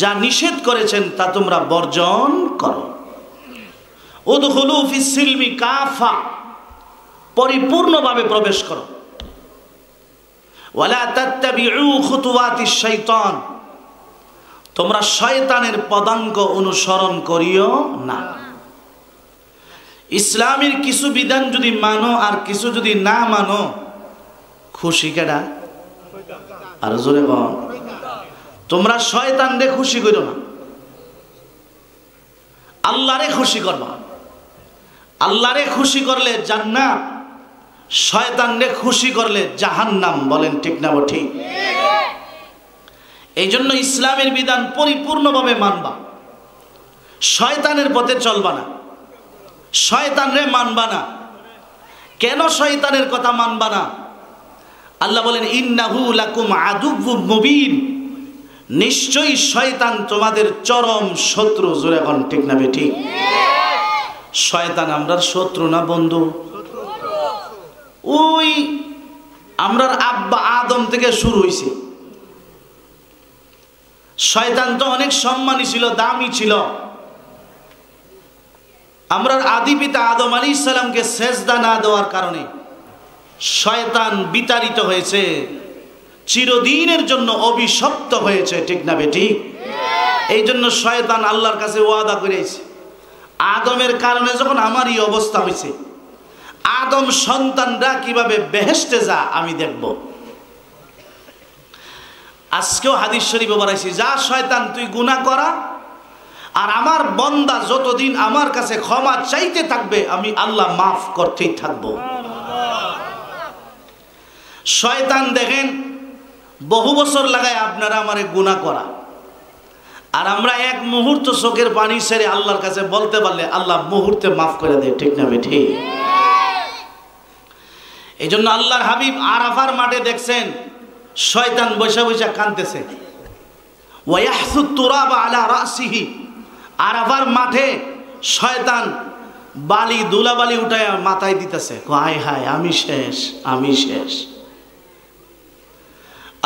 যা নিষেধ করেছেন তা তোমরা বর্জন করো। উদখুলু ফিস সিলমি কাফা, পরিপূর্ণভাবে প্রবেশ করো। ওয়ালা তাত্তাবিউ খুতুওয়াতিশ শাইতান, তোমরা শয়তানের পদাঙ্ক অনুসরণ করিও না। ইসলামের কিছু বিধান যদি মানো আর কিছু যদি না মানো, খুশি কেডা? আর জোরে বল। তোমরা শয়তানরে খুশি করো না, আল্লাহরে খুশি করবা। আল্লাহরে খুশি করলে জান্নাত, শয়তানরে খুশি করলে জাহান্নাম। বলেন ঠিক না ঠিক? এই জন্য ইসলামের বিধান পরিপূর্ণভাবে মানবা, শয়তানের পথে চলবা না, শয়তানরে মানবা না। কেন শয়তানের কথা মানবা না? আল্লাহ বলেন ইন্নাহু লাকুম আদুউম মুবিন, নিশ্চয়ই শয়তান তোমাদের চরম শত্রু। জোরে এখন ঠিক না ঠিক? শয়তান আমরার শত্রু না বন্ধু? ওই আমরার আব্বা আদম থেকে শুরু হয়েছে। শয়তান তো অনেক সম্মানী ছিল, দামি ছিল। আমরার আদি পিতা আদম আলাইহিস সালামকে সেজদা না দেওয়ার কারণে শয়তান বিতাড়িত হয়েছে, চিরদিনের জন্য অভিশপ্ত হয়েছে। ঠিক না ঠিক? এই জন্য শয়তান আল্লাহর কাছে ওয়াদা করেছে, আদমের কারণে যখন আমারই অবস্থা হয়েছে, আদম সন্তানরা কিভাবে বেহেশতে যা আমি দেখব। আজকেও হাদিস শরীফে বলাইছি, যা শয়তান তুই গুনাহ করা, আর আমার বান্দা যতদিন আমার কাছে ক্ষমা চাইতে থাকবে আমি আল্লাহ মাফ করতেই থাকব। শয়তান দেখেন বহু বছর লাগায় আপনারা আমারে গুনাহ করা, আর আমরা এক মুহূর্ত চোখের পানি ছেড়ে আল্লাহর কাছে বলতে পারলে আল্লাহ মুহূর্তে মাফ করে দেয়। ঠিক না ঠিক? এই জন্য আল্লাহর হাবিব আরাফার মাঠে দেখছেন শয়তান বসে বসে কাঁদতেছে। ওয়ায়াহসুত তুরাবা আলা রাসিহি, আরাফার মাঠে শয়তান বালি ধুলাবালি উঠায় মাথায় দিতেছে, হায় হায় আমি শেষ, আমি শেষ।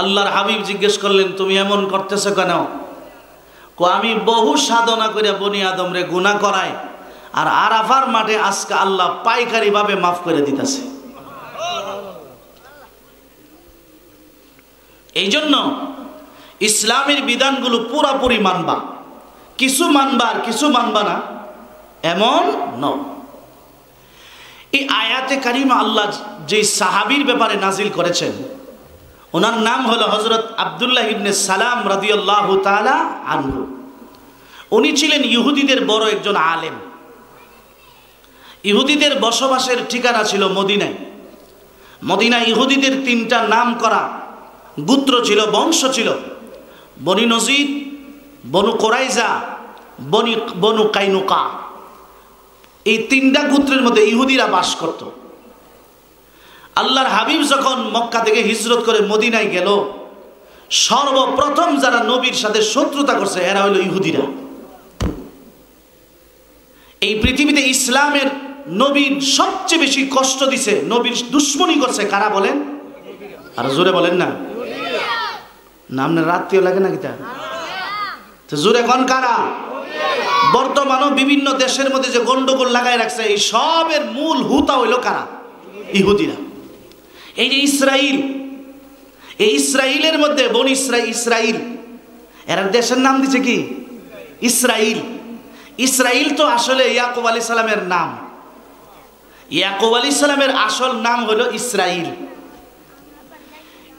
আল্লাহর হাবিব জিজ্ঞেস করলেন তুমি এমন করতেছো কেন? আমি বহু সাধনা করে বনি আদম রে গুনাহ করাই, আর আরাফার মাঠে আজকে আল্লাহ পাইকারি ভাবে মাফ করে দিতেছে। এই জন্য ইসলামের বিধানগুলো পুরাপুরি মানবা, কিছু মানবা আর কিছু মানবা না এমন নয়। এই আয়াতে কারিমা আল্লাহ যে সাহাবীর ব্যাপারে নাজিল করেছেন, ওনার নাম হলো হযরত আব্দুল্লাহ ইবনে সালাম রাদিয়াল্লাহু তাআলা আনহু। উনি ছিলেন ইহুদিদের বড় একজন আলেম। ইহুদিদের বসবাসের ঠিকানা ছিল মদিনায়। মদিনায় ইহুদিদের তিনটা নাম করা গোত্র ছিল, বংশ ছিল, বনি নজির, বনু কোরাইজা, বনু কাইনুকা। এই তিনটা গোত্রের মধ্যে ইহুদিরা বাস করত। আল্লাহর হাবিব যখন মক্কা থেকে হিজরত করে মদিনায় গেল, সর্বপ্রথম যারা নবীর সাথে শত্রুতা করছে এরা হলো ইহুদিরা। এই পৃথিবীতে ইসলামের নবীর সবচেয়ে বেশি কষ্ট দিছে, নবীর দুশ্মনী করছে কারা বলেন? আর জোরে বলেন না, নাম না রাত্রিও লাগে না কিতা? তো জোরে কোন কারা? বর্তমানও বিভিন্ন দেশের মধ্যে যে গন্ডগোল লাগাই রাখছে, এই সবের মূল হুতা হইল কারা? ইহুদিরা। এই যে ইসরাইল, এই ইসরাইলের মধ্যে বনি ইসরাইল, এরা দেশের নাম দিছে কি? ইসরাইল। ইসরাইল তো আসলে ইয়াকুব আলাইহিস সালামের নাম। ইয়াকুব আলাইহিস সালামের আসল নাম হলো ইসরাইল।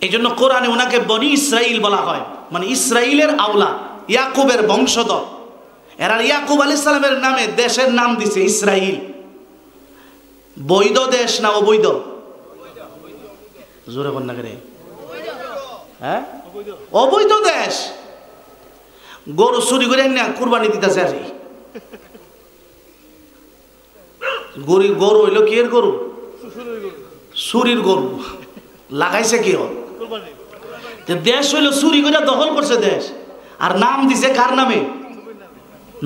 এই জন্য কোরআনে ওনাকে বনি ইসরাইল বলা হয়, মানে ইসরাইলের আওলা, ইয়াকুবের বংশধর। এরা ইয়াকুব আলাইহিস সালামের নামে দেশের নাম দিছে ইসরাইল। বৈধ দেশ না অবৈধ? জোরে বল না রে। হ্যাঁ, অবৈধ দেশ। গরু চুরি করে না কুরবানি দিতেছে। আর গরু হইল কি এর গরু? চুরির গরু। লাগাইছে কি? দেশ হইল চুরি করে দখল করছে দেশ, আর নাম দিছে কার নামে?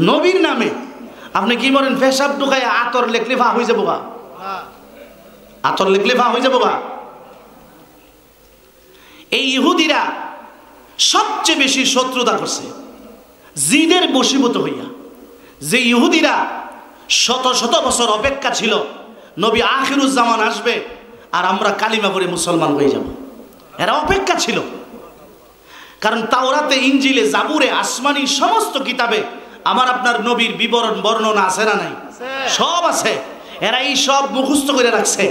নবীর নামে। আপনি কি বলেন? পেশাব ঢুকাই আতর লেখলে ভা হয়ে যাবো গা, আতর লেখলে ভা হয়ে যাবো গা। এই ইহুদিরা সবচেয়ে বেশি শত্রুতা করছে। জিদের বশীভূত হইয়া। যে ইহুদিরা শত শত বছর অপেক্ষা ছিল নবী আখিরুজ্জামান আসবে আর আমরা কালিমা পড়ে মুসলমান হয়ে যাব, এরা অপেক্ষা ছিল। কারণ তাওরাতে, ইনজিলে, জাবুরে, আসমানি সমস্ত কিতাবে আমার আপনার নবীর বিবরণ বর্ণনা আছে না নাই? সব আছে। এরা এই সব মুখস্থ করে রাখছে,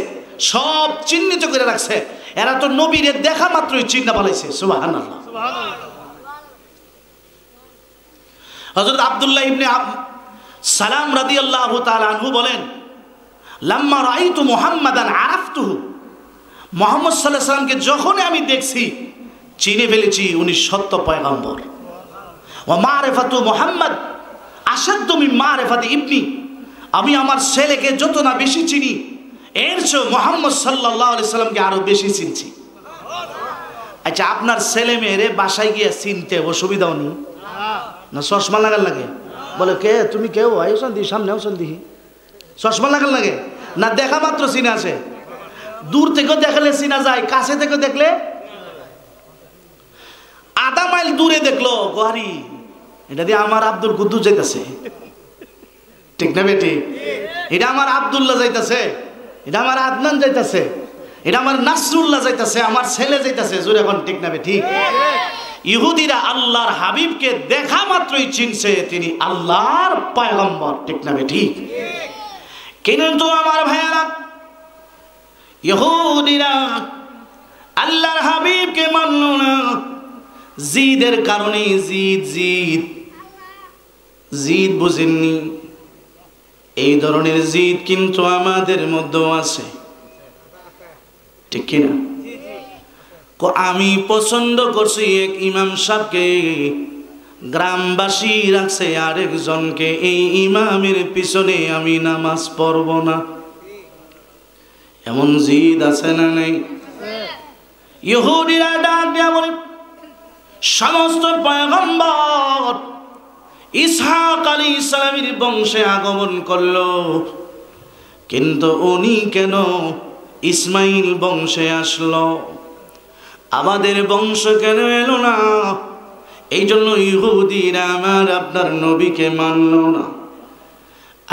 সব চিহ্নিত করে রাখছে। এরা তো নবীরে দেখা মাত্রই চিন্তা পালাইছে। সুবহানাল্লাহ। হযরত আব্দুল্লাহ ইবনে সালাম রাদিয়াল্লাহু তাআলা আনহু বলেন, লাম্মা রাআইতু মুহাম্মাদান আরাফতুহু, মুহাম্মদ সাল্লাল্লাহু আলাইহি সাল্লামকে যখন আমি দেখছি চিনে ফেলেছি উনি সত্য পয়গম্বর। ওয়া মারিফাতু মুহাম্মদ আশাদ্দু মিন মারিফাতি ইবনি, আমি আমার ছেলেকে যত না বেশি চিনি এর চেয়ে মুহাম্মদ সাল্লাল্লাহু আলাইহি সাল্লামকে আরো বেশি চিনছি। আচ্ছা, আপনার ছেলে মেয়েরে বাসায় গিয়ে চিনতে অসুবিধাও নেই না? চশমা লাগাল লাগে? বলে কে তুমি, কেউ আইসন দি সামনে আইসন দিহি, চশমা লাগাল লাগে না? দেখা মাত্র চিনে আসে। দূর থেকেও দেখলে চিনা যায়, কাছে থেকে দেখলে আধা মাইল দূরে দেখলো গোহারি, এটা দিয়ে আমার আব্দুল কুদ্দুস যাইতেছে, ঠিক না বেটি? এটা আমার আব্দুল্লাহ যাইতেছে, এটা আমার আদনান যাইতেছে, এটা আমার নাসরুল্লাহ যাইতেছে, আমার ছেলে যাইতেছে। জোরে এখন ঠিক না বেটি? ইহুদিরা আল্লাহর হাবিবকে দেখা মাত্রই চিনছে তিনি আল্লাহর পয়গম্বর, ঠিক না বেটি? কিন্তু আমার ভাইয়ারা, ইহুদিরা আল্লাহর হাবিবকে মানল না। জিদের কারণে, জিদ বুঝেননি। এই ধরনের জিদ কিন্তু আমাদের মধ্যেও আছে, ঠিক কিনা? আমি পছন্দ করছি এক ইমাম সাহেবকে, গ্রামবাসী রাখছে আরেকজনকে, এই ইমামের পিছনে আমি নামাজ পড়ব না। এমন জিদ আছে না নেই? ইহুদিরা ডাক দিয়া বলে, সমস্ত পয়গম্বর ইসহাক আলাইহিস সালামের বংশে আগমন করলো, কিন্তু উনি কেন ইসমাইল বংশে আসলো, আমাদের বংশ কেন এলো না? এই জন্য ইহুদিরা আমার আপনার নবীকে মানল না।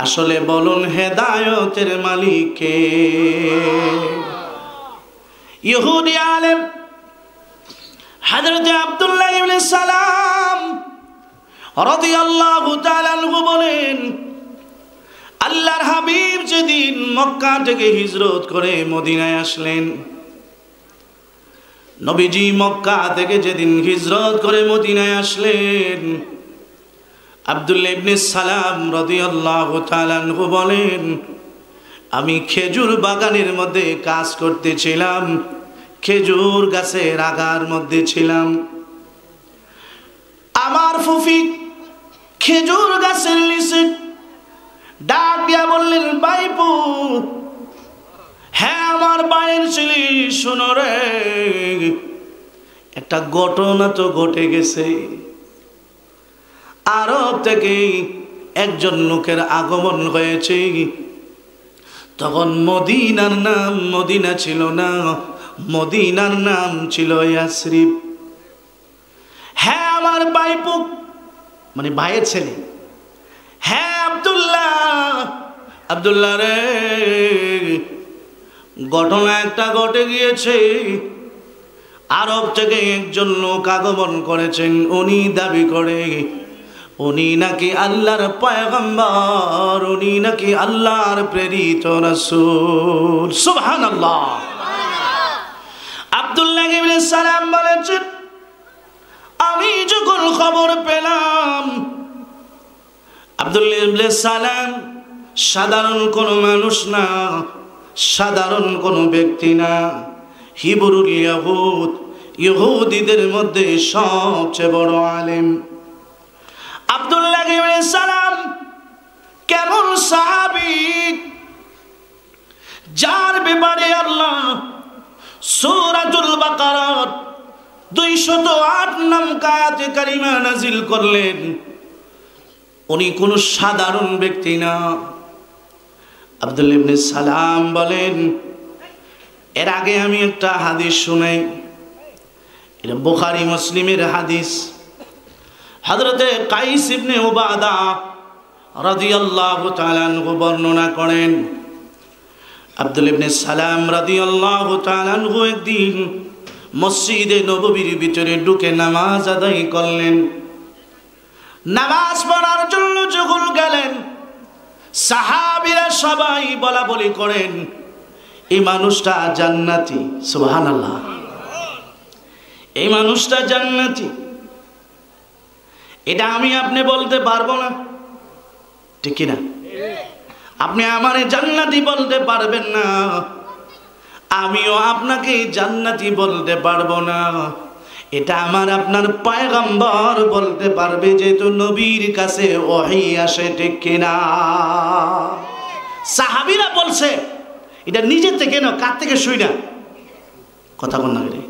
আসলে বলুন, হেদায়েতের মালিক কে? ইহুদি আলেম হযরত আব্দুল্লাহ ইবনে সালাম রাদিয়াল্লাহু তাআলা আনহু বলেন, আল্লাহর হাবিব যেদিন মক্কা থেকে হিজরত করে মদিনায় আসলেন, নবীজি মক্কা থেকে যেদিন হিজরত করে মদিনায় আসলেন, আব্দুল্লাহ ইবনে সালাম রাদিয়াল্লাহু তাআলা আনহু বলেন, আমি খেজুর বাগানের মধ্যে কাজ করতেছিলাম, খেজুর গাছের আগার মধ্যে ছিলাম। আমার ফুফি খেজুর গাছের নিচে ডাক দিয়া বললেন, বাইপু, হ্যাঁ আমার বাইয়ের ছেলে, শোনো রে, একটা ঘটনা তো ঘটে গেছে। আরব থেকে একজন লোকের আগমন হয়েছে। তখন মদিনার নাম মদিনা ছিল না, মদিনার নাম ছিল ইয়াসরিব। হ্যাঁ আমার বাইপু, মানে ভাইয়ের ছেলে, হ্যাঁ আব্দুল্লাহ রে, ঘটনা একটা ঘটে গিয়েছে। আরব থেকে একজন লোক আগমন করেছেন, উনি দাবি করে উনি নাকি আল্লাহর পয়গম্বর, উনি নাকি আল্লাহর প্রেরিত রাসূল। সুবহানাল্লাহ। আব্দুল্লাহ ইবনে সালাম বলেছেন, আমি যখন খবর পেলাম, আব্দুল্লাহ ইবনে সালাম সাধারণ কোনো মানুষ না, সাধারণ কোনো ব্যক্তি না, হিবরুল ইয়াহুদ, ইহুদিদের মধ্যে সবচেয়ে বড় আলেম। আব্দুল্লাহ ইবনে সালাম কেমন সাহাবী, যার ব্যাপারে আল্লাহ সূরাতুল বাকারার 208 নম্বর আয়াতে কারিমা নাজিল করলেন। উনি কোনো সাধারণ ব্যক্তি না। আব্দুল্লাহ ইবনে সালাম বলেন, এর আগে আমি একটা হাদিস শুনাই, এটা বুখারী মুসলিমের হাদিস। হযরতে কাইস ইবনে উবাদা রাদিয়াল্লাহু তাআলা আনহু বর্ণনা করেন, আব্দুল ইবনে সালাম রাদিয়াল্লাহু তাআলা আনহু একদিন মসজিদে নববীর ভিতরে ঢুকে নামাজ আদায় করলেন। নামাজ পড়ার জন্য যখন গেলেন, সাহাবীরা সবাই বলা বলি করেন, এই মানুষটা জান্নাতি। সুবহানাল্লাহ, এই মানুষটা জান্নাতি। এটা আমি আপনি বলতে পারবো না, ঠিক কিনা? আপনি আমারে জান্নাতি বলতে পারবেন না, আমিও আপনাকে জান্নাতি বলতে পারবো না। এটা আমার আপনার পয়গম্বর বলতে পারবে, যেহেতু নবীর কাছে ওহী আসে, ঠিক কিনা? সাহাবীরা বলছে এটা নিজে থেকে না, কার থেকে শুই না, কথা বল না রে।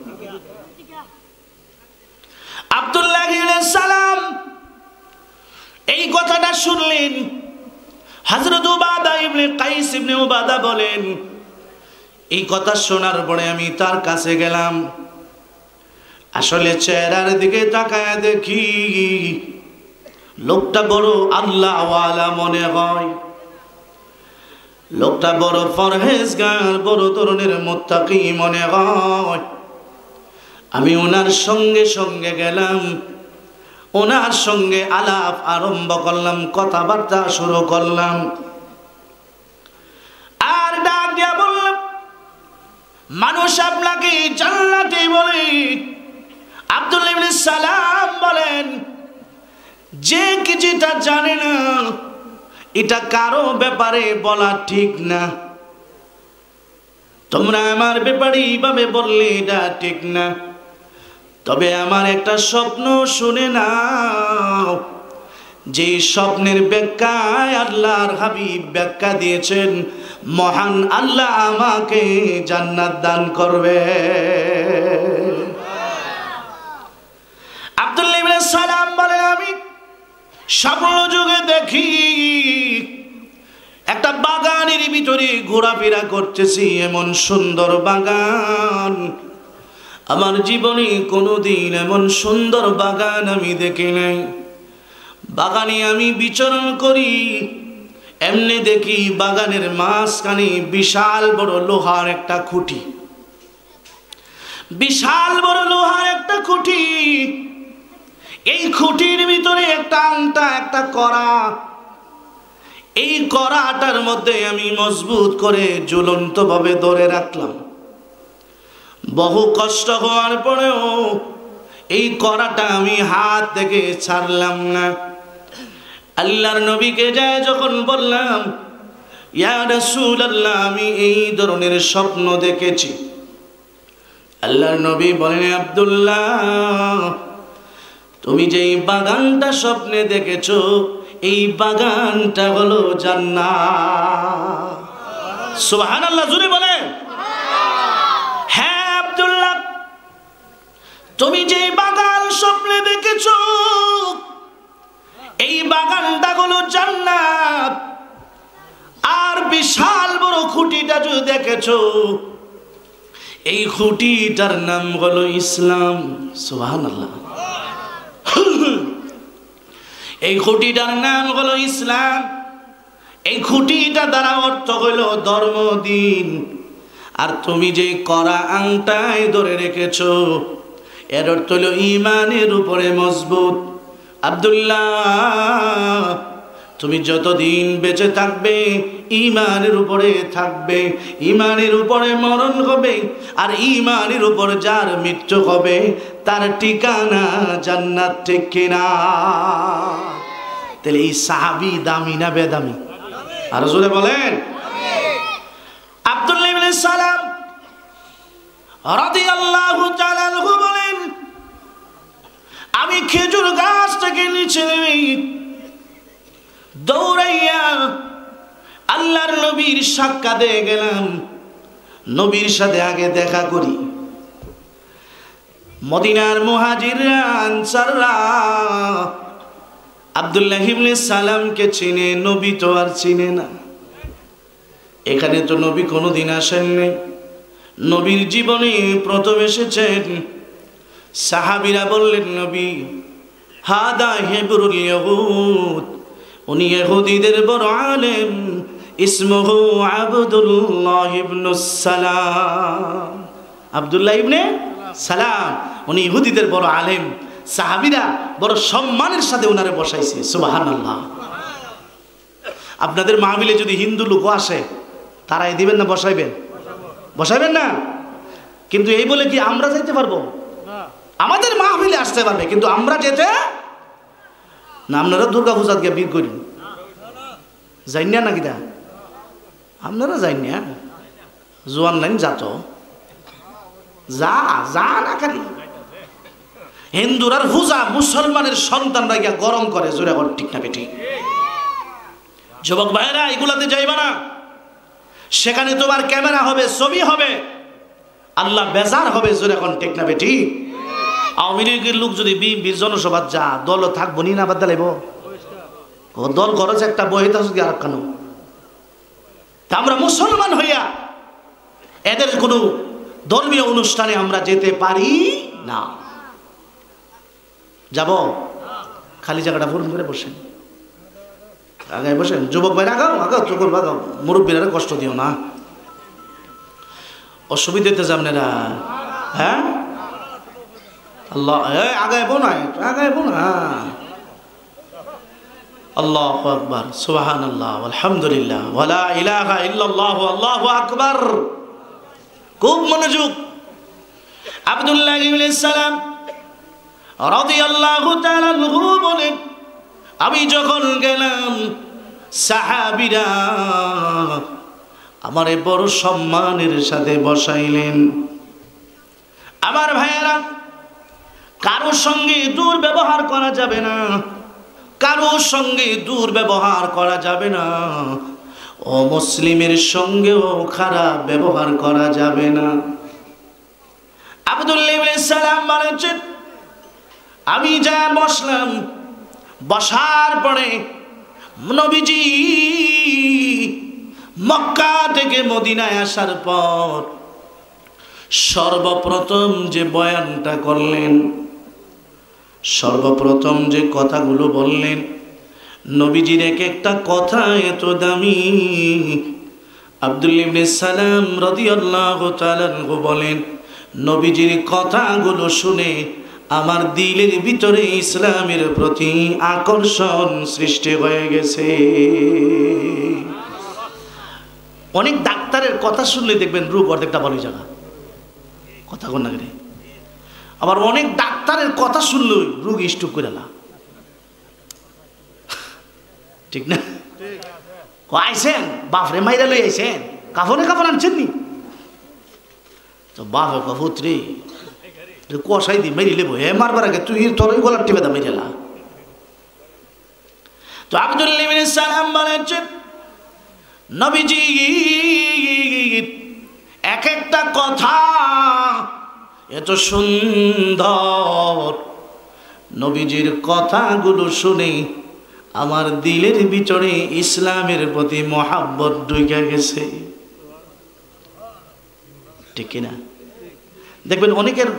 আব্দুল্লাহ ইবনে সালাম এই কথাটা শুনলেন। হযরত উবাদা ইবনে কাইস ইবনে উবাদা বলেন, এই কথা শোনার পরে আমি তার কাছে গেলাম। আসলে চেহারার দিকে তাকায় দেখি লোকটা বড় আল্লাহওয়ালা মনে হয়, লোকটা বড় পরহেজগার, বড় ধরনের মুত্তাকি মনে হয়। আমি ওনার সঙ্গে সঙ্গে গেলাম, ওনার সঙ্গে আলাপ আরম্ভ করলাম, কথাবার্তা শুরু করলাম। আর ডাক দিয়া বললাম, মানুষ আপনাকে জান্নাতি বলে। আব্দুল্লাহ ইবনে সালাম বলেন, যে কিছুটা জানে না এটা কারো ব্যাপারে বলা ঠিক না। তোমরা আমার ব্যাপারে এইভাবে বললে এটা ঠিক না। তবে আমার একটা স্বপ্ন শুনে নাও, যে স্বপ্নের ব্যাখ্যায় আল্লাহর হাবিব ব্যাখ্যা দিয়েছেন, মহান আল্লাহ আমাকে জান্নাত দান করবে। আব্দুল্লাহ ইবনে সালাম বলেন, আমি স্বপ্ন যুগে দেখি একটা বাগানের ভিতরে ঘোরাফেরা করতেছি, এমন সুন্দর বাগান আমার জীবনে কোনোদিন এমন সুন্দর বাগান আমি দেখি নাই। বাগানে আমি বিচরণ করি, এমনি দেখি বাগানের মাঝখানে বিশাল বড় লোহার একটা খুঁটি, বিশাল বড় লোহার একটা খুঁটি। এই খুঁটির ভিতরে একটা আংটা, একটা কড়া। এই কড়াটার মধ্যে আমি মজবুত করে ঝুলন্ত ভাবে ধরে রাখলাম। বহু কষ্ট হওয়ার পরেও এই কড়াটা আমি হাত থেকে ছাড়লাম না। আল্লাহর নবীকে যায় যখন বললাম, ইয়া রাসূলুল্লাহ, আমি এই ধরনের স্বপ্ন দেখেছি। আল্লাহর নবী বলেন, আব্দুল্লাহ, তুমি যে বাগানটা স্বপ্নে দেখেছো, এই বাগানটা হলো জান্নাত। সুবহানাল্লাহ, জোরে বলে। হ্যাঁ আব্দুল্লাহ, তুমি যে বাগান স্বপ্নে দেখেছো, এই বাগানটা হলো জান্নাত। আর বিশাল বড় খুঁটিটা যে দেখেছো, এই খুঁটিটার নাম হলো ইসলাম। সুবহানাল্লাহ, এই খুঁটিটার নাম হলো ইসলাম। এই খুঁটিটা দ্বারা অর্থ হলো ধর্ম, দিন। আর তুমি যে কড়া আংটায় ধরে রেখেছো, এর অর্থ হলো ঈমানের উপরে মজবুত। আব্দুল্লাহ, তুমি যতদিন বেঁচে থাকবে ঈমানের উপরে থাকবে, ঈমানের উপরে মরণ হবে। আর ঈমানের উপর যার মৃত্যু হবে, তার ঠিকানা জান্নাত, ঠিক কিনা? তাহলে এই সাহাবী দামি না বেদামি? আর জোরে বলেন। আব্দুল্লাহ ইবনে সালাম রাদিয়াল্লাহু তাআলা আনহু বলেন, আমি খেজুর গাছ থেকে নিচে নেমে দৌড়াইয়া আল্লাহর নবীর সাক্ষাতে গেলাম। নবীর সাথে আগে দেখা করি। মদিনার মুহাজিররা, আনসাররা আব্দুল্লাহ ইবনে সালামকে চিনে, নবী তো আর চিনে না। এখানে তো নবী কোনোদিন আসেননি, নবীর জীবনে প্রথম এসেছেন। সাহাবীরা বললেন, নবী হাদা হিবরুল ইহুদ, উনি ইহুদিদের বড় আলেম, ইসমুহু আবদুল্লাহ ইবনুস সালাম, আব্দুল্লাহ ইবনে সালাম, উনি ইহুদিদের বড় আলেম। সাহাবীরা বড় সম্মানের সাথে ওনারে বসাইছে, সুবহানাল্লাহ। আপনাদের মাহফিলে যদি হিন্দু লোক আসে, তারাই দিবেন না বসাইবেন? বসাইবেন না? কিন্তু এই বলে কি আমরা যেতে পারবো? আমাদের মাহফিলে আসতে পারবে, কিন্তু আমরা যেতে না। আপনারা দুর্গা পূজা গিয়ে বীর করি যাই না নাকি? দা আপনারা যাই না, জোয়ান লাইন যাত যা যা না খালি হিন্দুরার পূজা মুসলমানের সন্তানরা গিয়া গরম করে, জোরে করে ঠিক না বেঠিক? যুবক ভাইরা, এগুলাতে যাইবা না। সেখানে তোমার ক্যামেরা হবে, ছবি হবে, আল্লাহ বেজার হবে, জোরে এখন ঠিক না বেঠিক? আওয়ামী লীগের লোক যদি বিএনপির জনসভা যা, দল থাকবো নি না? বাদ দিলাইব ও দল খরচ একটা বহিতা যদি আর কেন? তা আমরা মুসলমান হইয়া এদের কোনো ধর্মীয় অনুষ্ঠানে আমরা যেতে পারি না। যাব? খালি জায়গাটা পূরণ করে বসেন, আগায় বসেন। যুবক ভাই আগাও, আগাও, চোখর বাগাও, মুরব্বীরা কষ্ট দিও না, অসুবিধাতে যাবনেরা। হ্যাঁ, আল্লাহ আগায় বো না, আগায় বো না। আল্লাহু আকবার, সুবহানাল্লাহ, আলহামদুলিল্লাহ, ওয়ালা ইলাহা ইল্লাল্লাহ, আল্লাহু আকবার। খুব মনোযোগ। আব্দুল্লাহ ইবনে সালাম রাদিয়াল্লাহু তাআলা আনহু বলেন, আমি যখন গেলাম সাহাবীরা আমারে বড় সম্মানের সাথে বসাইলেন। আমার ভাইয়েরা, কারোর সঙ্গে দুর্ব্যবহার করা যাবে না, কারোর সঙ্গে দুর্ব্যবহার করা যাবে না, ও মুসলিমের সঙ্গেও খারাপ ব্যবহার করা যাবে না। আব্দুল্লাহ ইবনে সালাম বলেছেন, আমি যা বসলাম, বসার পরে নবীজি মক্কা থেকে মদিনায় আসার পর সর্বপ্রথম যে বয়ানটা করলেন, সর্বপ্রথম যে কথাগুলো বললেন, নবীজির এক একটা কথা এত দামি। আব্দুল্লাহ ইবনে সালাম রাদিয়াল্লাহু তাআলা আনহু বলেন, নবীজির কথাগুলো শুনে আমার দিলের ভিতরে ইসলামের প্রতি আকর্ষণ সৃষ্টি হয়ে গেছে। অনেক ডাক্তারের কথা শুনলে দেখবেন রোগ অর্ধেকটা ভালো জায়গা, কথা কোন না। আবার অনেক ডাক্তারের কথা শুনলে রোগ স্ট্রোক করে না, ঠিক না? আইসেন বাপরে মাইরা লই আইসেন, কাফনে কাফন আনছেন নি? তো বাপ পুত্রে কষাই দি মেরি লেবো, হে মারবার আগে তুই তোর গলার টিপে দা মেরেলা। তো আব্দুল্লাহ ইবনে সালাম বলেছেন, নবীজি এক একটা কথা এত সুন্দর, নবীজির কথাগুলো শুনে আমার দিলের ভিতরে ইসলামের প্রতি মহাব্বত ঢুকে গেছে, ঠিক কিনা? দেখবেন অনেকের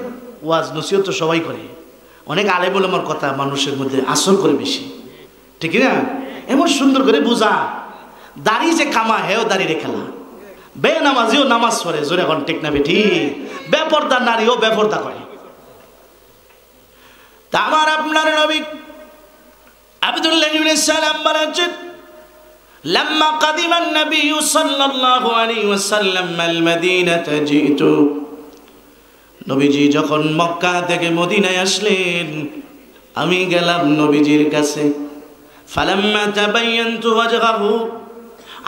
ওয়াজ নসিহত তো সবাই করে, অনেক আলেম ওলামার কথা মানুষের মধ্যে আসর করে বেশি, ঠিক না? এমন সুন্দর করে বুঝা, দাড়ি যে কামা হেও দাড়ি রেখেলা, বেনামাজিও নামাজ পড়ে, জোরে এখন ঠিক না বেঠি? বেপরদা নারীও বেপরদা করে। তা আমার আপনার নবী আব্দুল্লাহ ইবনে সালাম বলেছেন, লাম্মা কাদিমান নবী সাল্লাল্লাহু আলাইহি ওয়াসাল্লাম আল মদিনাতে জিতু, নবীজি যখন মক্কা থেকে মদিনায় আসলেন, আমি গেলাম নবীজির কাছে। ফালাম্মা তাবায়্যানতু ওয়াজহাহু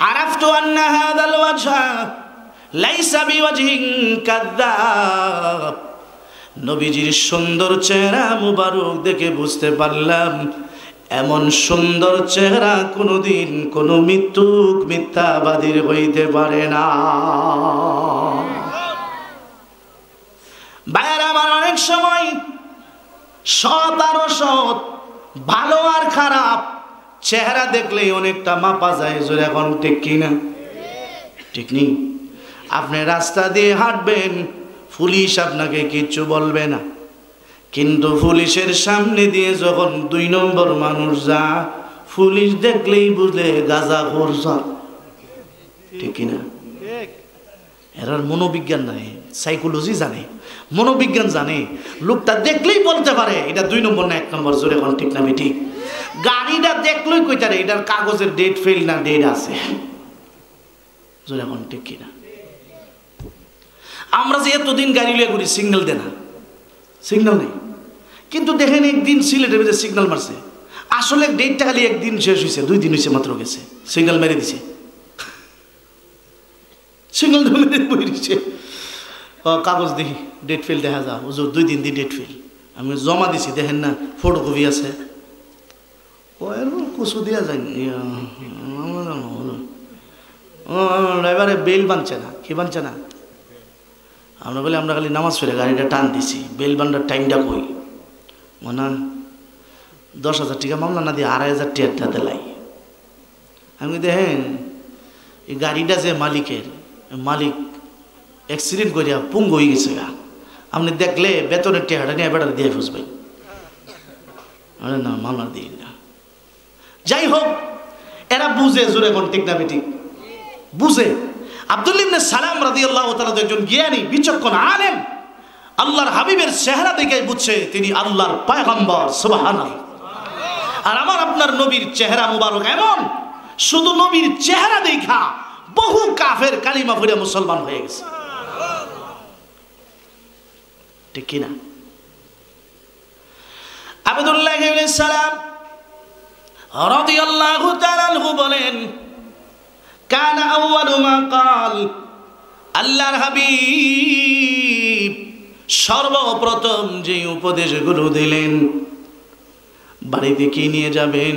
আরাফতু আন্না হাযাল ওয়াজহা লাইসা বিওয়াজহিন কাযাব, নবীজির সুন্দর চেহারা মুবারক দেখে বুঝতে পারলাম এমন সুন্দর চেহারা কোনোদিন কোনো মিথ্যাবাদীর হইতে পারে না। ভাইয়ের আমার, অনেক সময় সৎ আর অসৎ, ভালো আর খারাপ চেহারা দেখলে অনেকটা মাপা যায়, জোরে এখন ঠিক কিনা? ঠিক নেই? আপনি রাস্তা দিয়ে হাঁটবেন, পুলিশ আপনাকে কিচ্ছু বলবে না, কিন্তু পুলিশের সামনে দিয়ে যখন 2 নম্বর মানুষ যা, পুলিশ দেখলেই বুঝলে গাঁজা খোরসা, ঠিক কিনা? এরার মনোবিজ্ঞান নাই, সাইকোলজি জানে, মনোবিজ্ঞান জানে। লোকটা দেখলেই বলতে পারে এটা 2 নম্বর না 1 নম্বর, জোরে এখন ঠিক না ঠিক? গাড়িটা দেখলেই কইতারে এটার কাগজের ডেট ফেল না ডেট আছে, জোরে এখন ঠিক কিনা? আমরা যে এতদিন গাড়ি লিয়ে ঘুরি, সিগন্যাল দেয় না, সিগন্যাল নেই, কিন্তু দেখেন একদিন সিলেটের মধ্যে সিগন্যাল মারছে, আসলে ডেটটা খালি একদিন শেষ হয়েছে, 2 দিন হয়েছে মাত্র গেছে, সিগন্যাল মেরে দিছে, সিগন্যাল মেরে বই দিচ্ছে। কাগজ দেখি ডেট ফেল দেখা যা, হুজুর 2 দিন দিয়ে ডেট ফেল। আমি জমা দিছি, দেখেন না ফটোকপি আছে। ও কুসু দিয়া যায়নি, ড্রাইভারে বেল বানছে না, কি বানছে না? আমরা বলি আমরা খালি নামাজ পড়ে গাড়িটা টান দিছি, বেল বান্ডার টাইমটা কই? না 10,000 টাকা মামলা না দিয়ে 2,500 টাকা দিলাই। আমি দেখেন এই গাড়িটা যে মালিকের, মালিক অ্যাক্সিডেন্ট করিয়া পুঙ্গ হয়ে গেছে গা, আপনি দেখলে বেতনের টাকাটা নিয়ে বেটার দিয়ে ফুসবেন। আরে না মামলা দিই না। যাই হোক, এরা বুঝে, জোরে এখন ঠিক না ঠিক? বুঝে। আব্দুল্লাহ ইবনে সালাম রাদিয়াল্লাহু তাআলা একজন জ্ঞানী বিচক্ষণ আলেম, আল্লাহর হাবিবের চেহারা দেখে বুঝছে তিনি আল্লাহর পয়গম্বর, সুবহানাল্লাহ। আর আমার আপনার নবীর চেহারা মুবারক এমন, শুধু নবীর চেহারা দেখা বহু কাফের কালিমা পড়ে মুসলমান হয়ে গেছে, ঠিক কিনা? আব্দুল্লাহ ইবনে সালাম রাদিয়াল্লাহু তাআলা আনহু বলেন, কানা আউয়ালু মা ক্বাল, আল্লাহর হাবিব সর্বপ্রথম যে উপদেশগুলো দিলেন, বাড়িতে কি নিয়ে যাবেন?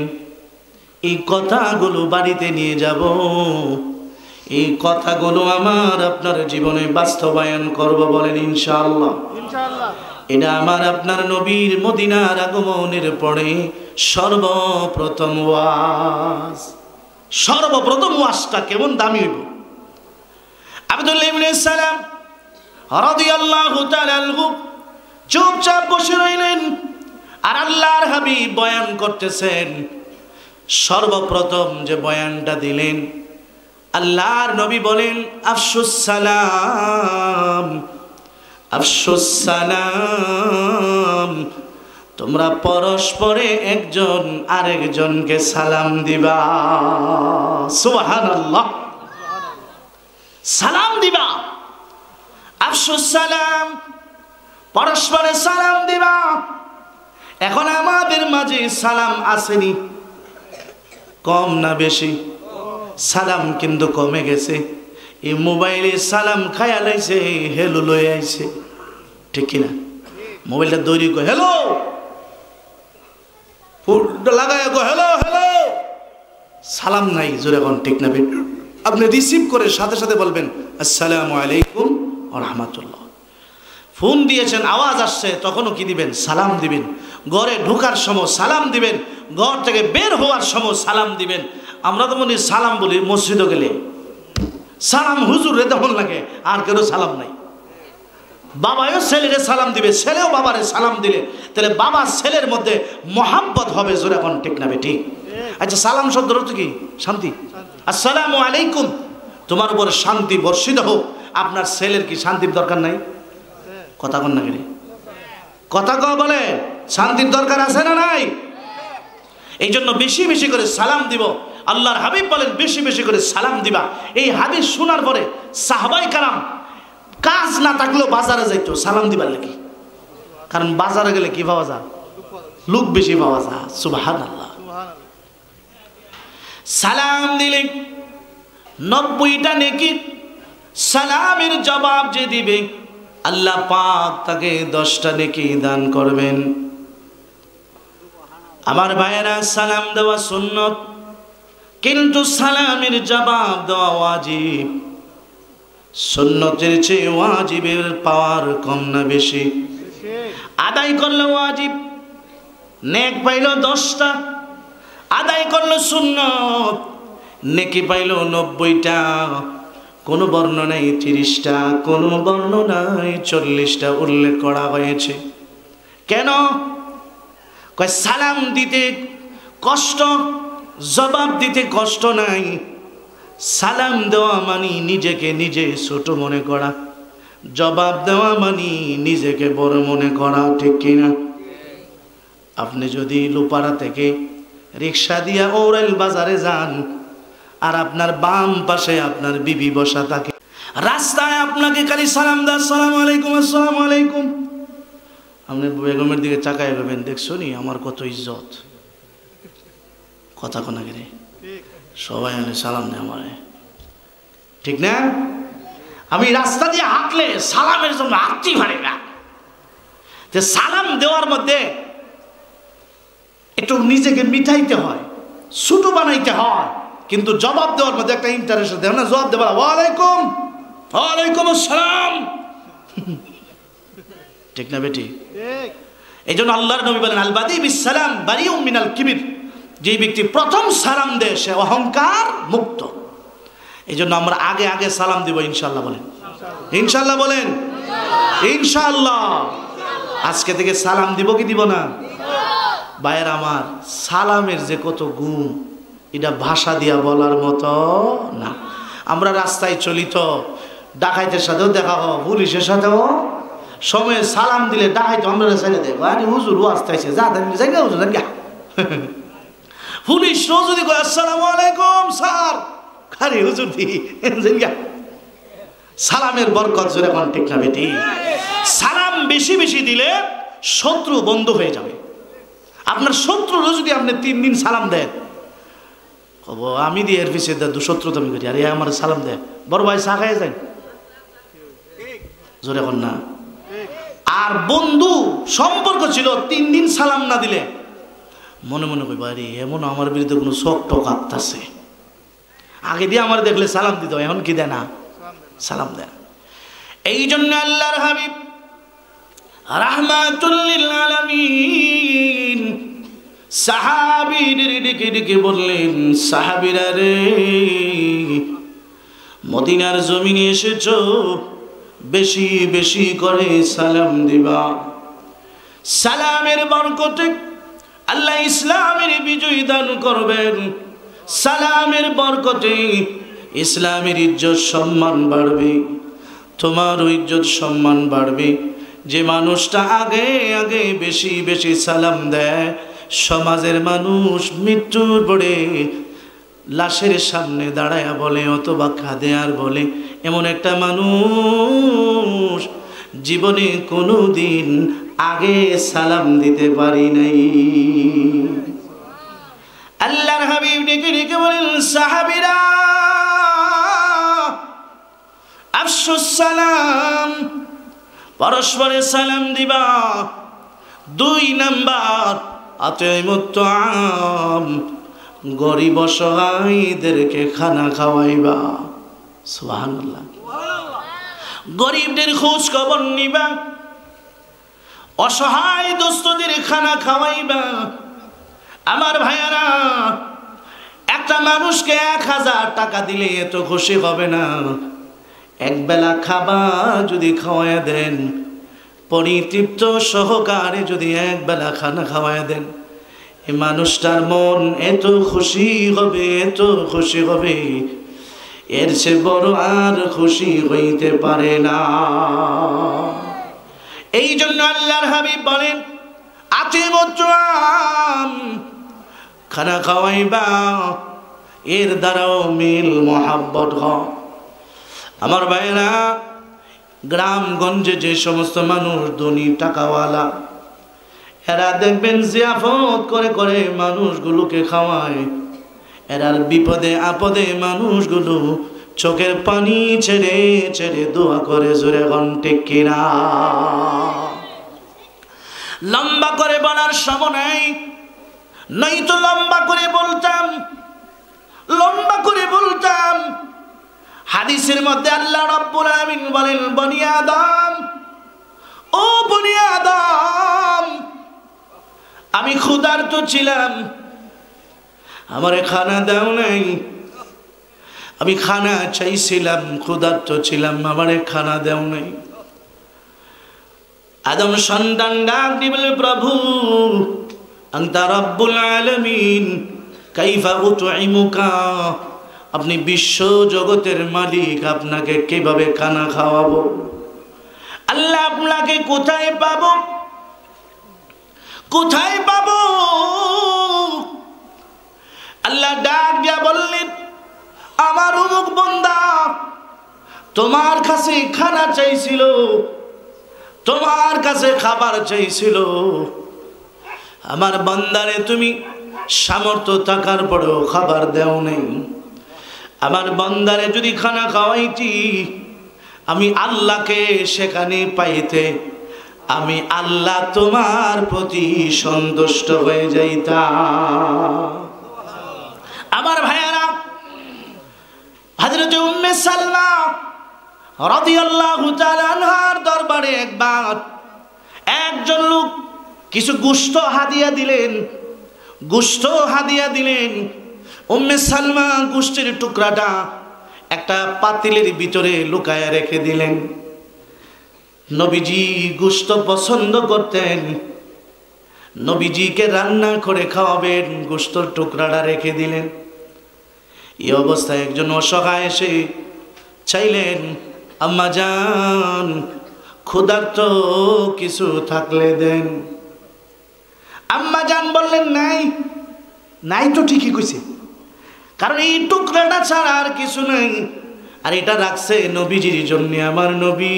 এই কথাগুলো বাড়িতে নিয়ে যাব, এই কথাগুলো আমার আপনার জীবনে বাস্তবায়ন করব, বলেন ইনশাআল্লাহ। ইনশাআল্লাহ। এটা আমার আপনার নবীর মদিনার আগমনের পরে সর্বপ্রথম ওয়াজ। সর্বপ্রথম ওয়াজটা কেমন দামি হইব? আব্দুল্লাহ ইবনে সালাম রাদিয়াল্লাহু তাআলা আনহু চুপচাপ বসে রইলেন, আর আল্লাহর হাবিব বয়ান করতেছেন। সর্বপ্রথম যে বয়ানটা দিলেন, আল্লাহর নবী বলেন, আফশুস সালাম, আফশুস সালাম, তোমরা পরস্পরে একজন আরেকজনকে সালাম দিবা। সুবহানাল্লাহ। সালাম দিবা, আফশুস সালাম, পরস্পরে সালাম দিবা। এখন আমাদের মাঝে সালাম আসেনি, কম না বেশি? সালাম কিন্তু কমে গেছে। এই মোবাইলে সালাম খায়া লাইছে, হেলো লয়ে আইছে, ঠিক কিনা? মোবাইলটা দৌড়ি গো হ্যালো, লাগায় গো হ্যালো হ্যালো, সালাম নাই, জোরে এখন ঠিক না? আপনি রিসিভ করে সাথে সাথে বলবেন আসসালামু আলাইকুম ওয়া রাহমাতুল্লাহ। ফোন দিয়েছেন, আওয়াজ আসছে, তখনও কি দিবেন? সালাম দিবেন। ঘরে ঢোকার সময় সালাম দিবেন, ঘর থেকে বের হওয়ার সময় সালাম দিবেন। আমরা তো মনে সালাম বলি মসজিদে গেলে, সালাম হুজুরে তখন লাগে, আর কেউ সালাম নাই। বাবাও ছেলেরে সালাম দিবে, ছেলেও বাবারে সালাম দিলে তাহলে বাবা ছেলের মধ্যে মহাব্বত হবে, জোরে এখন ঠিক না ঠিক? আচ্ছা, সালাম শব্দের অর্থ কি? শান্তি। আসসালামু আলাইকুম, তোমার উপর শান্তি বর্ষিত হোক। আপনার ছেলের কি শান্তির দরকার নাই? কথা কন না গেলে কথা কও, বলে শান্তির দরকার আছে না নাই? এই জন্য বেশি বেশি করে সালাম দিব। আল্লাহর হাবিব বলেন বেশি বেশি করে সালাম দিবা। এই হাদিস শোনার পরে সাহাবাই কারাম কাজ না থাকলেও বাজারে যাইতো সালাম দিবার লাগি, কারণ বাজারে গেলে কি পাওয়া যায়? লোক বেশি পাওয়া যায়। সুবহানাল্লাহ। সালাম দিলে 90টা নেকি, সালামের জবাব যে দিবে আল্লাহ পাক তাকে 10টা নেকি দান করবেন। আমার ভাইয়েরা, সালাম দেওয়া সুন্নত, কিন্তু সালামের জবাব দেওয়া ওয়াজিব। সুন্নতের চেয়ে ওয়াজিবের পাওয়ার কম না বেশি? আদায় করলে ওয়াজিব, নেক পাইল 10টা, আদায় করলো সুন্নত, নেকি পাইল 90টা। কোনো বর্ণনায় 30টা, কোনো বর্ণনায় 40টা উল্লেখ করা হয়েছে। কেন? কয় সালাম দিতে কষ্ট, জবাব দিতে কষ্ট নাই। সালাম দেওয়া মানে নিজেকে নিজে ছোট মনে করা, জবাব দেওয়া মানে নিজেকে বড় মনে করা, ঠিক কিনা? আপনি যদি লুপাড়া থেকে রিক্সা দিয়া ওরাইল বাজারে যান, আর আপনার বাম পাশে আপনার বিবি বসা থাকে, রাস্তায় আপনাকে খালি সালাম দেয়, আসসালামু আলাইকুম, আসসালামু আলাইকুম। আপনি বেগমের দিকে চাকায় যাবেন, দেখছো নি আমার কত ইজ্জত, কথা কোনা গেলে সবাই আনে সালাম দেয় আমারে, ঠিক না? আমি রাস্তা দিয়ে হাঁটলে সালামের জন্য হাঁটতেই পারি না। যে সালাম দেওয়ার মধ্যে একটু নিজেকে মিটাইতে হয়, ছোট বানাইতে হয়, কিন্তু জবাব দেওয়ার মধ্যে একটা ইন্টারেস্ট দেয় না। জবাব দেওয়া ওয়ালাইকুম, ওয়ালাইকুম আসসালাম, ঠিক না বেটি? এই জন্য আল্লাহর নবী বলেন আল বাদি বিস সালাম বারিউম মিনাল কিবির, যে ব্যক্তি প্রথম সালাম দেয় সে অহংকার মুক্ত। এই জন্য আমরা আগে আগে সালাম দিব ইনশাআল্লাহ। বলেন ইনশাআল্লাহ, বলেন ইনশাআল্লাহ। আজকে থেকে সালাম দিব কি দিব না? ভাইয়ের আমার, সালামের যে কত গুণ, এটা ভাষা দিয়া বলার মতো না। আমরা রাস্তায় চলি তো ডাকাইতের সাথেও দেখা হয়, পুলিশের সাথেও সময়ে সালাম দিলে ডাকাইতে আমরা ছেড়ে দেয়, আরে হুজুর আসতে আসছে, যা যাই গা হুজুর যা। পুলিশ যদি কয় আসসালামু আলাইকুম স্যার, খালি হুজুর দি গা। সালামের বরকত জোরে কোন, ঠিক না বেটি? সালাম বেশি বেশি দিলে শত্রু বন্ধ হয়ে যাবে। আপনার শত্রুরও যদি আপনি 3 দিন সালাম দেন, কব আমি দিয়ে এর পিছিয়ে দু শত্রু তুমি করি, আরে আমার সালাম দেয়, বড় ভাই চা খাইয়ে যায়, জোরে কোন না। আর বন্ধু সম্পর্ক ছিল 3 দিন সালাম না দিলে মনে মনে কই বাড়ি এমন আমার বিরুদ্ধে কোনো শোক টোক আত্মাছে, আগে দিয়ে আমার দেখলে সালাম দিত, এখন কি দেয় না, সালাম দেয়। এই জন্য আল্লাহর হাবিব রাহমাতুল লিল আলামিন সাহাবীদের ডেকে ডেকে বললেন, সাহাবীরা রে, মদিনার জমিনে এসেছো, বেশি বেশি করে সালাম দিবা। সালামের বরকতে আল্লাহ ইসলামের বিজয় দান করবেন। সালামের বরকতে ইসলামের ইজ্জত সম্মান বাড়বে, তোমার ইজ্জত সম্মান বাড়বে। যে মানুষটা আগে আগে বেশি বেশি সালাম দেয়, সমাজের মানুষ মৃত্যুর পরে লাশের সামনে দাঁড়ায়া বলে অথবা কাঁদে আর বলে, এমন একটা মানুষ জীবনে কোনো দিন আগে সালাম দিতে পারি নাই। আল্লাহর হাবিব ডেকে ডেকে বলেন, সাহাবীরা আফশুস সালাম, পরস্পরে সালাম দিবা। 2 নাম্বার আতিমুত তাআম, গরিব অসহায়দেরকে খানা খাওয়াইবা। সুবহানাল্লাহ। গরিবদের খোঁজ খবর নিবা, অসহায় দোস্তদের খানা খাওয়াইবা। আমার ভাইয়ারা, একটা মানুষকে 1000 টাকা দিলে এত খুশি হবে না। একবেলা খাবার যদি খাওয়ায় দেন, পরিতৃপ্ত সহকারে যদি একবেলা খানা খাওয়ায় দেন, এই মানুষটার মন এত খুশি হবে, এত খুশি হবে, এর চেয়ে বড় আর খুশি হইতে পারে না। এই জন্য আল্লাহর হাবিব বলেন, আতিমুত তাআম, খানা খাওয়াইবা, এর দ্বারাও মিল মহাব্বত হয়। আমার ভাইরা, গ্রামগঞ্জে যে সমস্ত মানুষ ধনী টাকাওয়ালা, এরা দেখবেন জিয়াফত করে করে মানুষগুলোকে খাওয়ায়। এরার বিপদে আপদে মানুষগুলো চোখের পানি ছেড়ে ছেড়ে দোয়া করে, জোরে ঘন্টে কিনা। লম্বা করে বলার সময় নাই, নয়তো লম্বা করে বলতাম, লম্বা করে বলতাম। হাদিসের মধ্যে আল্লাহ রাব্বুল আলামিন বলেন, বনি আদম, ও বনি আদম, আমি ক্ষুধার্ত ছিলাম, আমারে খানা দাও নাই। আমি খানা চাইছিলাম, ক্ষুধার্ত ছিলাম, আমারে খানা দাও নাই। আদম সন্তান ডাক দিয়ে বলে, প্রভু আনতা রাব্বুল আলামিন কাইফা উতইমুকা, আপনি বিশ্ব জগতের মালিক, আপনাকে কিভাবে খানা খাওয়াবো? আল্লাহ আপনাকে কোথায় পাবো, কোথায় পাবো? আল্লাহ ডাক দিয়া বললেন, আমার অমুক বান্দা তোমার কাছে খানা চাইছিল, তোমার কাছে খাবার চাইছিল, আমার বান্দারে তুমি সামর্থ্য থাকার পরেও খাবার দেও নাই। আমার বান্দারে যদি খানা খাওয়াইতি, আমি আল্লাহকে সেখানে পাইতে, আমি আল্লাহ তোমার প্রতি সন্তুষ্ট হয়ে যাইতাম। আমার ভাইয়েরা, হযরত উম্মে সালমা রাদিয়াল্লাহু তাআলা আনহার দরবারে একবার একজন লোক কিছু গোশত হাদিয়া দিলেন, গোশত হাদিয়া দিলেন। উম্মে সালমা গোশতের টুকরাটা একটা পাতিলের ভিতরে লুকায়া রেখে দিলেন। নবীজি গোশত পছন্দ করতেন, নবীজিকে রান্না করে খাওয়াবেন, গোশতের টুকরাটা রেখে দিলেন। এই অবস্থায় একজন অসহায় এসে চাইলেন, আম্মা জান ক্ষুধার্ত কিছু থাকলে দেন। আম্মা জান বললেন, নাই। নাই তো ঠিকই কইছে, কারণ এই টুকরাটা ছাড়া আর কিছু নাই, আর এটা রাখছে নবীজির জন্য। আমার নবী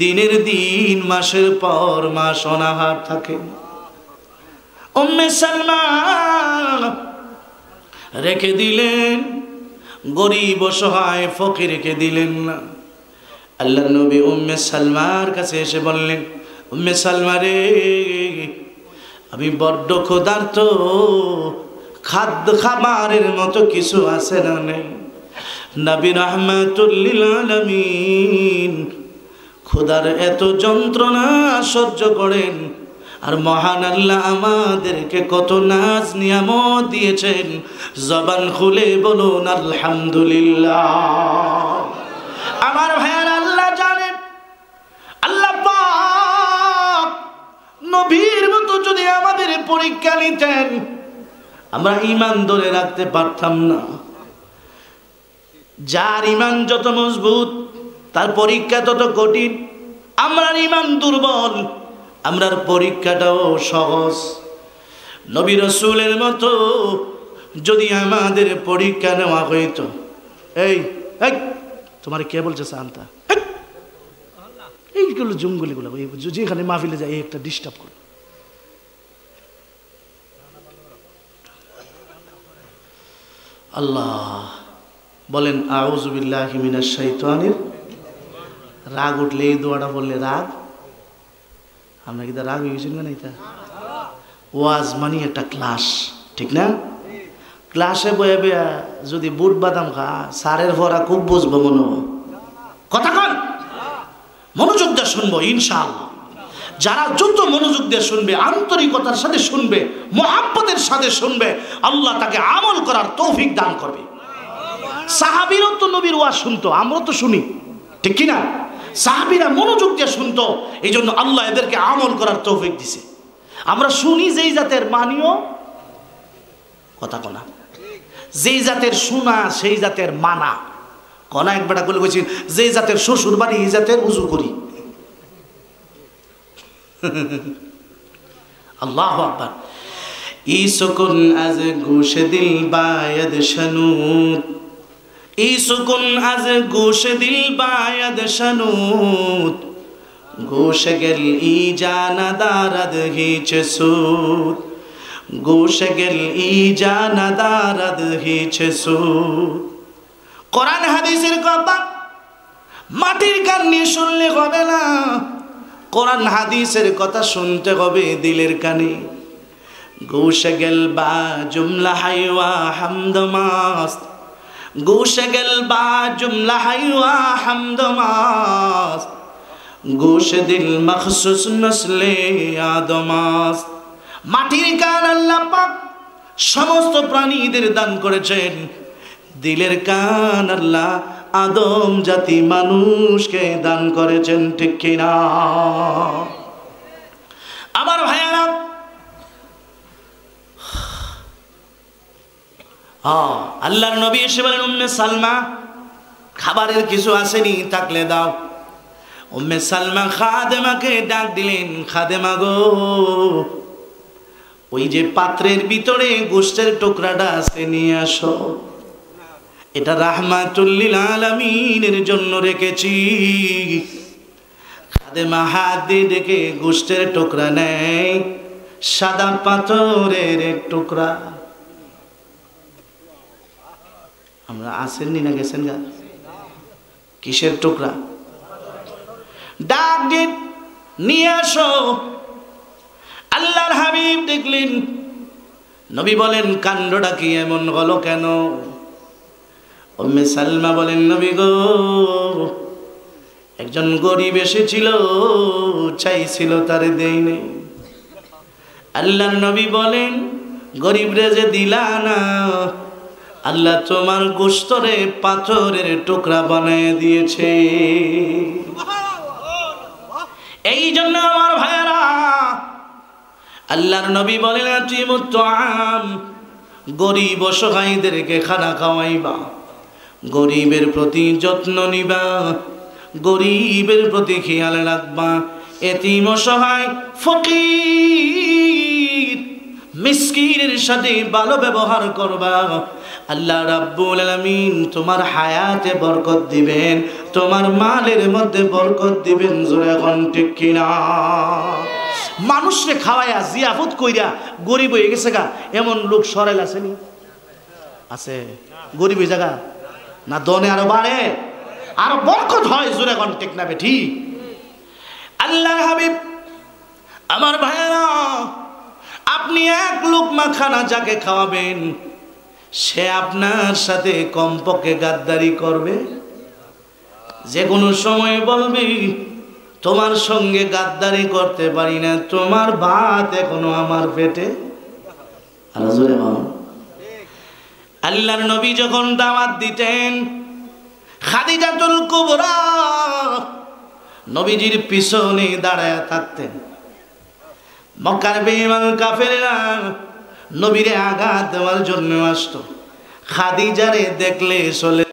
দিনের দিন মাসের পর মাস অনাহার থাকে। উম্মে সালমা রেখে দিলেন, গরিব অসহায় ফকিরকে দিলেন না। আল্লাহর নবী উম্মে সালমার কাছে এসে বললেন, উম্মে সালমা রে, আমি বড্ড ক্ষুধার্ত, খাদ্য খাবারের মতো কিছু আছে না নেই? নবী রাহমাতুল লিল আলামিন ক্ষুধার এত যন্ত্রণা সহ্য করেন, আর মহান আল্লাহ আমাদেরকে কত নাজ নিয়ামত দিয়েছেন। জবান খুলে বলুন আলহামদুলিল্লাহ। আমার ভাইয়ার, আল্লাহ জানেন, আল্লাহ পাক নবীর মতো যদি আমাদের পরীক্ষা নিতেন, আমরা ঈমান ধরে রাখতে পারতাম না। যার ঈমান যত মজবুত, তার পরীক্ষা তত কঠিন। আমরা ঈমান দুর্বল, আমরার পরীক্ষাটাও সহজ। নবী রাসূলের মতো যদি আমাদের পরীক্ষা নেওয়া হইতো, এই তোমার কে বলছে শান্তা, এইগুলো জঙ্গলিগুলো যেখানে মাহফিলে যায় একটা ডিস্টার্ব করে। আল্লাহ বলেন, আউযু বিল্লাহি মিনাশ শাইতানির। রাগ উঠলে এই দোয়াটা বললে রাগ, আমরা কি রাগ হয়ে গেছি না? এটা ওয়াজ মানি একটা ক্লাস, ঠিক না? ক্লাসে বয়ে বয়া যদি বুট বাদাম খা, সারের ভরা খুব বুঝবো মনে কথা কন, মনোযোগ দিয়ে শুনবো ইনশাআল্লাহ। যারা যত মনোযোগ দিয়ে শুনবে, আন্তরিকতার সাথে শুনবে, মুহাব্বতের সাথে শুনবে, আল্লাহ তাকে আমল করার তৌফিক দান করবে। সাহাবীরাও তো নবীর ওয়াজ শুনতো, আমরা তো শুনি, ঠিক কিনা? সাহাবীরা মনোযোগ দিয়ে শুনতো, এই জন্য আল্লাহ এদেরকে আমল করার তৌফিক দিছে। আমরা শুনি যেই জাতের, মানিও কথা কনা, যেই জাতের শোনা সেই জাতের মানা। কনা একবার বলে বলছি, যেই জাতের শ্বশুর বাড়ি এই জাতের উজু করি। আল্লাহু আকবার। ই সুকুন আজ গোশ দিল বায়দ শনুত, ই সুকুন আজ গোশ দিল বায়দ শনুত, গোশ গেল ই জানা দারদ হিচ সুত, গোশ গেল ই জানা দারদ হিচ সুত। কোরআন হাদিসের কথা মাটির কান নিয়ে শুনলে হবে না, কোরআন হাদিসের কথা শুনতে হবে দিলের কানে। গোশ গেল বা জুমলা হাইওয়া হামদ মাস্ত, গোশ গেল বা জুমলা হাইওয়া হামদ মাস্ত, গোশ দিল মখসুস নসলে আদমাস্ত। মাটির কান আল্লাহ পাক সমস্ত প্রাণীদের দান করেছেন, দিলের কান আল্লাহ আদম জাতি মানুষকে দান করেছেন, ঠিক কিনা? আমার ভাইয়ারা, আল্লাহর নবী এসে বলেন, উম্মে সালমা খাবারের কিছু আসেনি, থাকলে দাও। উম্মে সালমা খাদেমাকে ডাক দিলেন, খাদেমা গো, ওই যে পাত্রের ভিতরে গোশতের টুকরাটা আছে নিয়ে আসো, এটা রাহমাতুল লিল আলামিনের জন্য রেখেছি। খাদেমা হাত দিয়ে ডেকে গোশতের টুকরা নেয়, সাদা পাথরের এক টুকরা। আমরা আসেননি না গেছেন গা? কিসের টুকরা? ডাক দিন নিয়ে আসো। আল্লাহর হাবিব দেখলেন, নবী বলেন, কাণ্ডটা কি এমন হলো কেন? উম্মে সালমা বলেন, নবী গো, একজন গরিব এসেছিল, চাইছিল, তারে দেই নেই। আল্লাহর নবী বলেন, গরিব রে যে দিলা না, আল্লাহ তোমার গোশতরে পাথরের টুকরা বানিয়ে দিয়েছে। এই জন্য আমার ভাইয়েরা, আল্লাহর নবী বলেন, গরিব অসহায়দেরকে খানা খাওয়াইবা, গরিবের প্রতি যত্ন নিবা, গরিবের প্রতি খেয়াল রাখবা, এতিম অসহায় ফকির মিসকিনের সাথে ভালো ব্যবহার করবা। আল্লাহ রাব্বুল আলামিন তোমার হায়াতে বরকত দিবেন, তোমার মালের মধ্যে বরকত দিবেন। জোরে এখন ঠিক কিনা? মানুষকে খাওয়াইয়া জিয়াফত কইরা গরিব হয়ে গেছে গা, এমন লোক সরাইল আসেনি? আছে গরিব হয়ে জায়গা না, দনে আরো বাড়ে, আরো বরকত হয়। জোরে এখন ঠিক না বে ঠিক? আল্লাহর হাবিব, আমার ভাইয়েরা, আপনি এক লোকমা খানা যাকে খাওয়াবেন, সে আপনার সাথে কমপক্ষে গাদ্দারি করবে, যে কোনো সময় বলবে, তোমার সঙ্গে গাদ্দারি করতে পারি না, তোমার ভাত এখনো আমার পেটে। আল্লাহর নবী যখন দাওয়াত দিতেন, খাদিজাতুল কুবরা নবীজির পিছনে দাঁড়ায় থাকতেন। মক্কার বেঈমান কাফেররা নবীরে আঘাত দেওয়ার জন্য আসতো, খাদিজারে দেখলে চলে